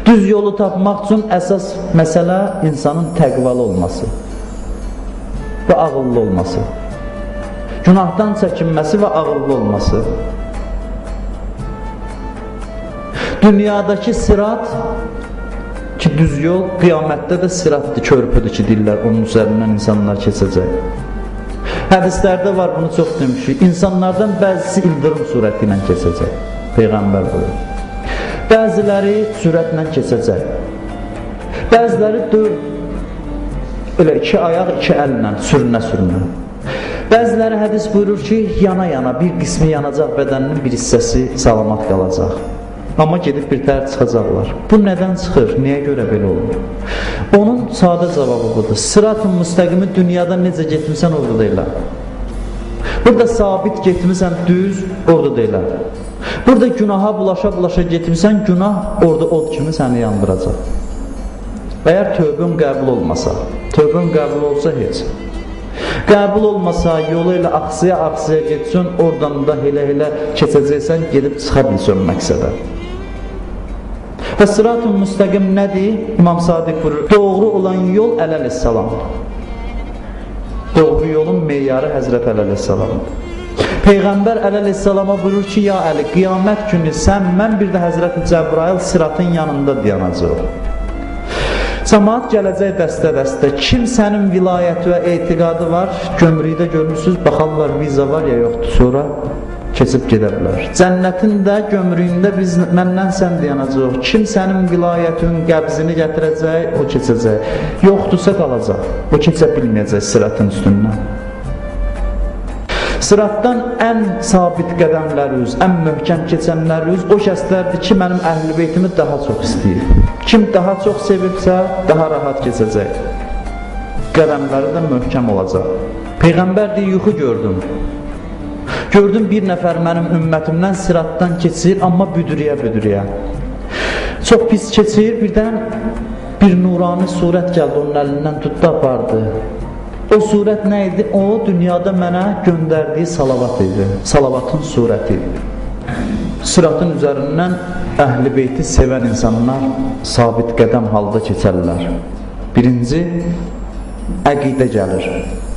Düz yolu tapmaq üçün əsas məsələ insanın təqvalı olması və ağıllı olması. Günahdan çəkinməsi və ağıllı olması. Dünyadakı sirat ki, düz yol, qiyamətdə də siratdır, körpüdür ki, deyirlər, onun üzərindən insanlar keçəcək. Hədislərdə var, bunu çox demişik. İnsanlardan bəzisi ildırım surəti ilə keçəcək. Peyğəmbər buyurur. Bəziləri sürətlə keçəcək. Bəziləri elə iki ayaq, iki əllə, sürünə-sürünə. Bəziləri hədis buyurur ki, yana-yana, bir qismi yanacaq bədəninin bir hissəsi salamat qalacaq. Amma gedib bir tər çıxacaqlar. Bu nədən çıxır? Niyə görə belə olur? Onun sadə cavabı budur. Sırat-ı müstəqimi dünyada necə getmirsən, orada deyilər. Burada sabit getmirsən, düz, orada deyilər. Burada günaha bulaşa-bulaşa getmirsən, günah orada od kimi səni yandıracaq. Əgər tövbün qəbul olmasa, tövbün qəbul olsa heç. Qəbul olmasa, yolu ilə axsıya getsin, oradan da elə keçəcəksən, gedib çıxa bilsən məqsədə. Və sırat-ı müstəqim nədir? İmam Sadiq buyurur, doğru olan yol əleyhissalamdır. Doğru yolun meyarı Həzrət əleyhissalamdır. Peyğəmbər əleyhissalama buyurur ki, ya Əli, qiyamət günü sən, mən bir də Həzrət Cəbrail sıratın yanında dayanacaq. Cəmaat gələcək dəstə-dəstə. Kim sənin vilayəti və etiqadı var, gömrükdə görmürsünüz, baxarlar, viza var ya yoxdur, sonra keçib gedə bilər. Cənnətin də gömrüyündə biz məndən sən dayanacaq. Kim sənin vilayətin qəbzini gətirəcək, o keçəcək. Yoxdursa qalacaq, o keçə bilməyəcək sıratın üstündən. Sıratdan ən sabit qədəmlər üz, ən möhkəm keçənlər üz o kəslərdir ki, mənim əhl-i beytimi daha çox istəyir. Kim daha çox sevibsə, daha rahat keçəcək. Qədəmləri də möhkəm olacaq. Peyğəmbər deyir, yuxu gördüm. Gördüm bir nəfər mənim ümmətimdən sıratdan keçir, amma büdürüyə. Çox pis keçir, birdən bir nurani surət gəldi, onun əlindən tutdu, apardı. O surət nə idi? O, dünyada mənə göndərdiyi salavat idi. Salavatın surəti idi. Sıratın üzərindən əhl-i beyti sevən insanlar sabit qədəm halda keçərlər. Birinci, əqidə gəlir.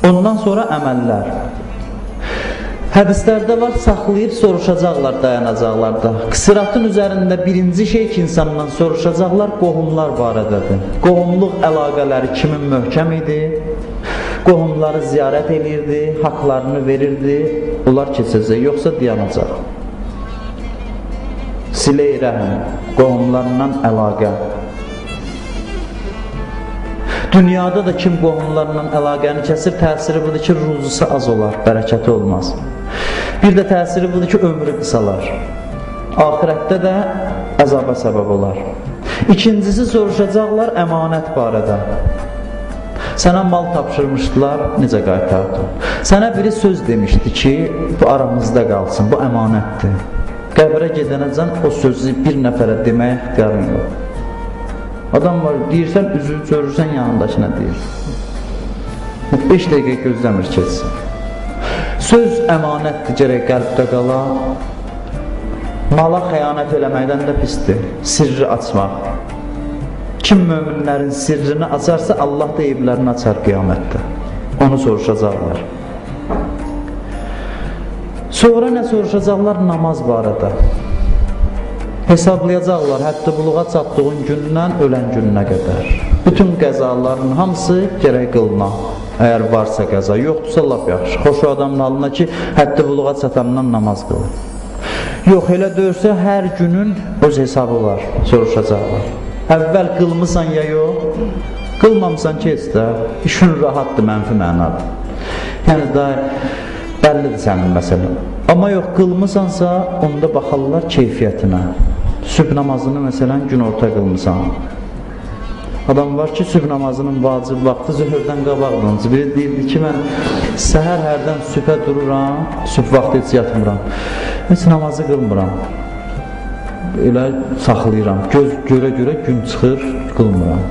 Ondan sonra əməllər. Hədislərdə var, saxlayıb soruşacaqlar, dayanacaqlarda. Sıratın üzərində birinci şey ki, insandan soruşacaqlar, qohumlar barədədir. Qohumluq əlaqələri kimin möhkəm idi? Qohumları ziyarət edirdi, haqlarını verirdi, onlar keçəcək, yoxsa dayanacaq. Silə-i rəhm, qohumlarından əlaqə. Dünyada da kim qohumlarından əlaqəni kəsir, təsiri budur ki, ruzusu az olar, bərəkəti olmaz. Bir də təsiri budur ki, ömrü qısalar. Axirətdə də əzaba səbəb olar. İkincisi soruşacaqlar əmanət barədə. Sənə mal tapşırmışdılar, necə qaytardın? Sənə biri söz demişdi ki, bu aramızda qalsın, bu əmanətdir. Qəbrə gedənəcən o sözü bir nəfərə deməyə ixtiyarın yox. Adam var, deyirsən, üzü görürsən yanındakına deyir. 5 dəqiqə gözləmir keçsin. Söz əmanətdir, gərək qəlbdə qala. Mala xəyanət eləməkdən də pisdir, sirri açmaq. Kim möminlərin sirrini açarsa, Allah da evlərini açar qiyamətdə. Onu soruşacaqlar. Sonra nə soruşacaqlar? Namaz barədə. Hesablayacaqlar, hətta buluğa çatdığın gündən ölən gününə qədər. Bütün qəzaların hamısı gərək qılına. Əgər varsa qəza, yoxdursa lap yaxşı. Xoşu adamın halına ki, hətta buluğa çatandan namaz qılır. Yox, elə dörsə hər günün öz hesabı var, soruşacaqlar. Əvvəl qılmısan ya yox, qılmamısan ki, heç də işin rahatdır, mənfi mənadır. Yəni da bəllidir sənin məsələn. Amma yox, qılmısansa, onda baxarlar keyfiyyətinə. Sübh namazını məsələn gün orta qılmısan. Adam var ki, sübh namazının vacib vaxtı zöhrdən qabaqdır. Biri deyirdi ki, mən səhər hərdən sübhə dururam, sübh vaxtı heç yatmıram. Heç namazı qılmıram. Elə saxlayıram. Göz görə-görə gün çıxır, qılmıram.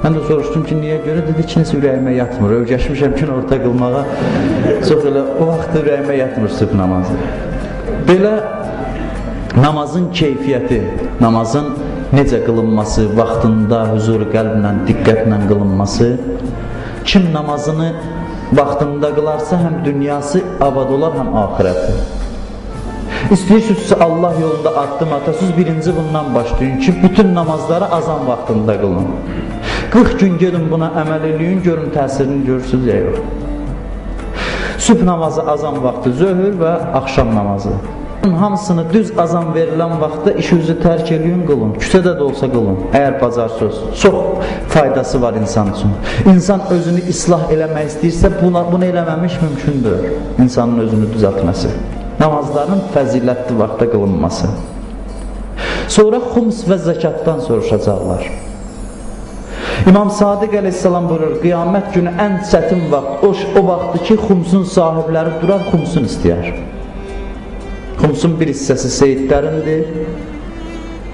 Mən də soruşdum ki, niyə görə? Dedi ki, nəsə ürəyimə yatmır. Öyrəşmişəm ki, orta qılmağa. Çox elə, o vaxt ürəyimə yatmır sübh namazı. Belə namazın keyfiyyəti, namazın necə qılınması, vaxtında, huzur qəlblə, diqqətlə qılınması. Kim namazını vaxtında qılarsa, həm dünyası abad olar, həm ahirəti. İstəyirsinizsə Allah yolunda addım atasınız, birinci bundan başlayın ki, bütün namazları azan vaxtında qılın. 40 gün gedin buna əməl eləyin, görün təsirini görürsünüz ya yox. Sübh namazı azan vaxtı, zöhr və axşam namazı. Hamısını düz azan verilən vaxtda işinizi tərk eləyin, qılın. Küçədə də olsa qılın, əgər bacarsınız. Çox faydası var insan üçün. İnsan özünü islah eləmək istəyirsə, bunu eləməmiş mümkündür. İnsanın özünü düzəltməsi. Namazların fəzilətli vaxtda qılınması. Sonra xums və zəkatdan soruşacaqlar. İmam Sadiq əleyhissalam buyurur, qiyamət günü ən çətin vaxt o vaxtdır ki, xumsun sahibləri durar, xumsun istəyər. Xumsun bir hissəsi seyidlərindir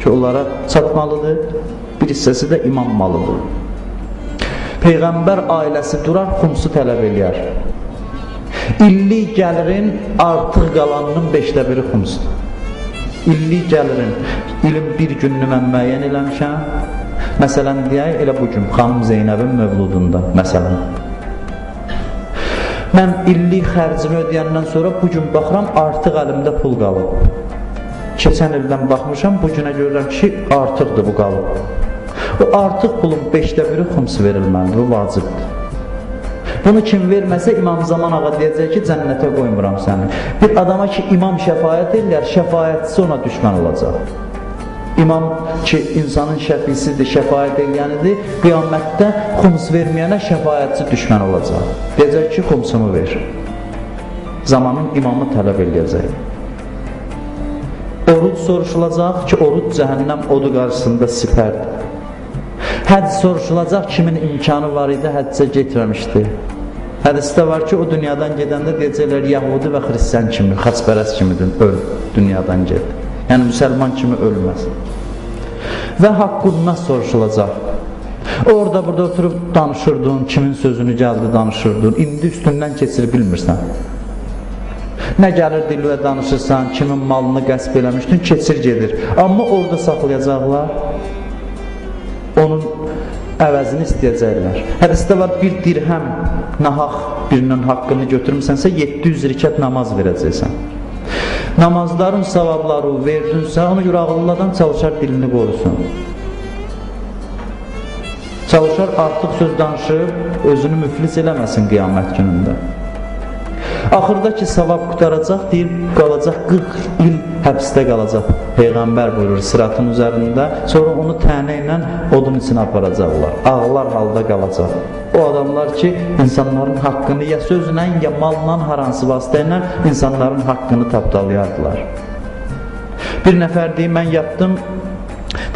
ki, onlara çatmalıdır, bir hissəsi də imam malıdır. Peyğəmbər ailəsi durar, xumsu tələb eləyər. İllik gəlirin artıq qalanının 1/5 xumsdur. İllik gəlirin, ilin bir gününü mən müəyyən eləmişəm. Məsələn, deyək, elə bugün xanım Zeynəbin mövludunda, məsələn. Mən illik xərcimi ödəyəndən sonra bugün baxıram, artıq əlimdə pul qalıb. Keçən ildən baxmışam, bugünə görürəm ki, artıqdır bu qalıb. O artıq pulun 5/1 xumsu verilməlidir, bu vacibdir. Bunu kim verməsə, İmam Zaman ağa deyəcək ki, cənnətə qoymuram səni. Bir adama ki, imam şəfayət edirlər, şəfayətçisi ona düşmən olacaq. İmam ki, insanın şəfisidir, şəfayət eləyənidir, qiyamətdə xums verməyənə şəfayətçi düşmən olacaq. Deyəcək ki, xumsumu ver. Zamanın imamı tələb eləyəcək. Oruc soruşulacaq ki, oruc cəhənnəm odu qarşısında sipərdir. Həcc soruşulacaq, kimin imkanı var idi, həccə getməmişdi. Hədisdə var ki, o dünyadan gedəndə deyəcəklər, Yahudi və Xristiyan kimi, xaçpərəst kimidir, öl, dünyadan ged. Yəni, müsəlman kimi ölməz. Və haqqundan soruşulacaq. Orada burada oturub danışırdın, kimin sözünü gəldi danışırdın, indi üstündən keçir bilmirsən. Nə gəlir dilə danışırsan, kimin malını qəsb eləmişdin, keçir gedir. Amma orada saxlayacaqlar, onun əvəzini istəyəcəklər. Hədisdə var, bir dirhəm nahaq birinin haqqını götürmüsənsə, 700 rükət namaz verəcəksən. Namazların savabları verdinsə, ona görə ağıllı adam çalışar dilini qorusun. Çalışar artıq söz danışıb, özünü müflis eləməsin qiyamət günündə. Axırda ki, savab qutaracaq, deyib qalacaq, 40 il həbsdə qalacaq. Peyğəmbər buyurur sıratın üzərində, sonra onu tənə ilə odun içine aparacaqlar. Ağlar halda qalacaq. O adamlar ki, insanların haqqını ya sözlə, ya malla, hər hansı vasitə ilə insanların haqqını tapdalayardılar. Bir nəfər deyir, mən yatdım,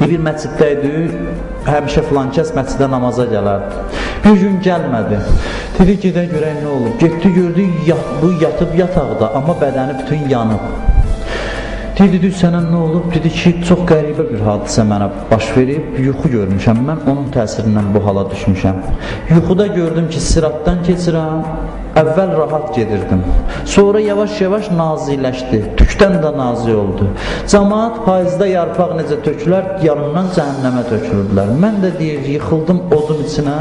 bir məsciddə idi, həmişə filan kəs məscidə namaza gələrdi. Bir gün gəlmədi. Dedi, gedə görək nə olub? Getdi, gördü, bu yatıb yataqda, amma bədəni bütün yanıb. Dedi, sənə nə olub? Dedi ki, çox qəribə bir hadisə mənə baş verib, yuxu görmüşəm, mən onun təsirindən bu hala düşmüşəm. Yuxuda gördüm ki, sıratdan keçirəm, əvvəl rahat gedirdim. Sonra yavaş-yavaş naziləşdi, tükdən də nazi oldu. Cəmaat payızda yarpaq necə tökülər, yanından cəhənnəmə tökülürdülər. Mən də deyir, yıxıldım odun içinə,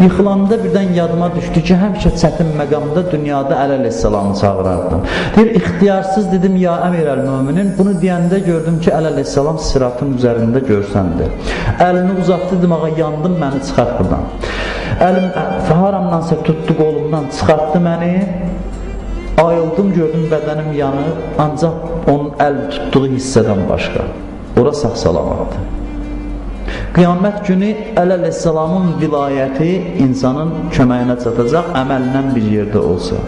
yıxılanda birdən yadıma düşdü ki, həmişə çətin məqamda dünyada Əleyhisselamı çağırardım. Deyir, ixtiyarsız dedim, ya əmir əl-müminin, bunu deyəndə gördüm ki, Əleyhisselam sıratın üzərində görsəndi. Əlini uzatdı, dedim, ağa, yandım, məni çıxart buradan. Əlim haramdansa tutdu qolumdan, çıxartdı məni, ayıldım, gördüm bədənim yanıb, ancaq onun əl tutduğu hissədən başqa. Ora sağ-salamatdır. Qiyamət günü Əleyhisselamın vilayəti insanın köməyinə çatacaq, əməllə bir yerdə olsa.